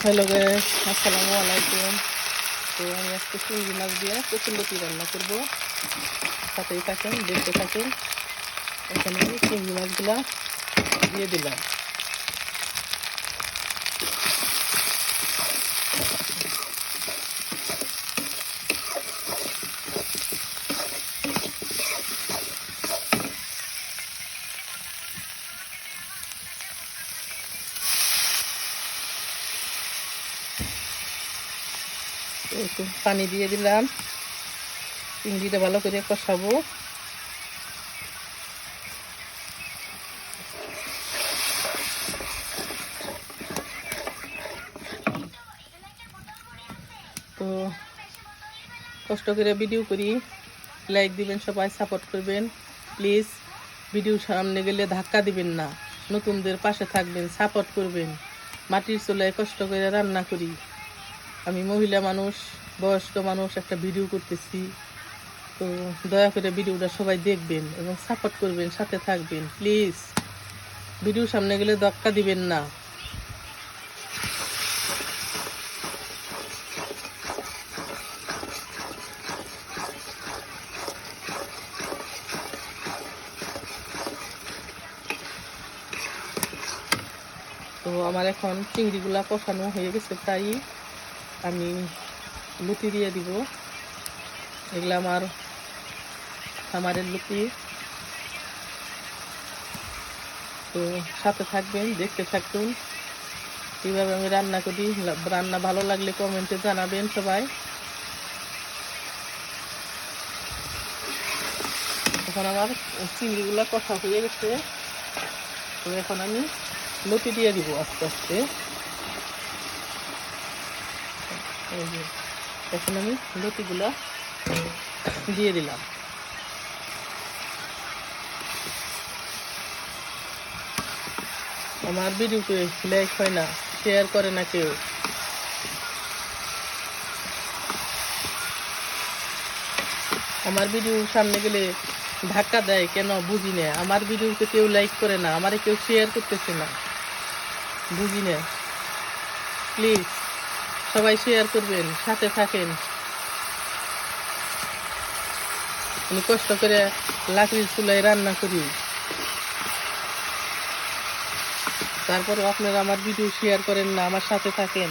Hello guys, আসসালামু আলাইকুম। তো আমি আজকে চিংড়ি মাছ দিয়ে কচুরলতি রান্না করব। সাথেই থাকেন, দেখতে থাকেন। এখানে আমি চিংড়ি মাছগুলা দিয়ে দিলাম। একটু পানি দিয়ে দিলাম, চিংড়িটা ভালো করে কষাবো। তো কষ্ট করে ভিডিও করি, লাইক দিবেন, সবাই সাপোর্ট করবেন প্লিজ। ভিডিও সামনে গেলে ধাক্কা দিবেন না, নতুনদের পাশে থাকবেন, সাপোর্ট করবেন। মাটির চুলায় কষ্ট করে রান্না করি, আমি মহিলা মানুষ, বয়স্ক মানুষ, একটা ভিডিও করতেছি। তো দয়া করে ভিডিওটা সবাই দেখবেন এবং সাপোর্ট করবেন, সাথে থাকবেন প্লিজ। ভিডিও সামনে গেলে ধাক্কা দিবেন না। তো আমার এখন চিংড়িগুলা কষানো হয়ে গেছে, তাই আমি লুচি দিয়ে দিব। এগুলো আমার খামারের লুচি। তো সাথে থাকবেন, দেখতে থাকুন কীভাবে আমি রান্না করি। রান্না ভালো লাগলে কমেন্টে জানাবেন সবাই। এখন আমার চিংড়িগুলা কষা হয়ে গেছে। তো এখন আমি লতি দিয়ে দিব আস্তে আস্তে। এখন আমি লতিগুলা দিয়ে দিলাম। আমার ভিডিওতে লাইক হয় না, শেয়ার করে না কেউ। আমার ভিডিও সামনে গেলে ধাক্কা দেয় কেন বুঝি না। আমার ভিডিওতে কেউ লাইক করে না, আমারে কেউ শেয়ার করতেছে না, বুঝি না। প্লিজ সবাই শেয়ার করবেন, সাথে থাকেন। আমি কষ্ট করে লাকড়ির চুলায় রান্না করি, তারপরে আপনারা আমার ভিডিও শেয়ার করেন না, আমার সাথে থাকেন।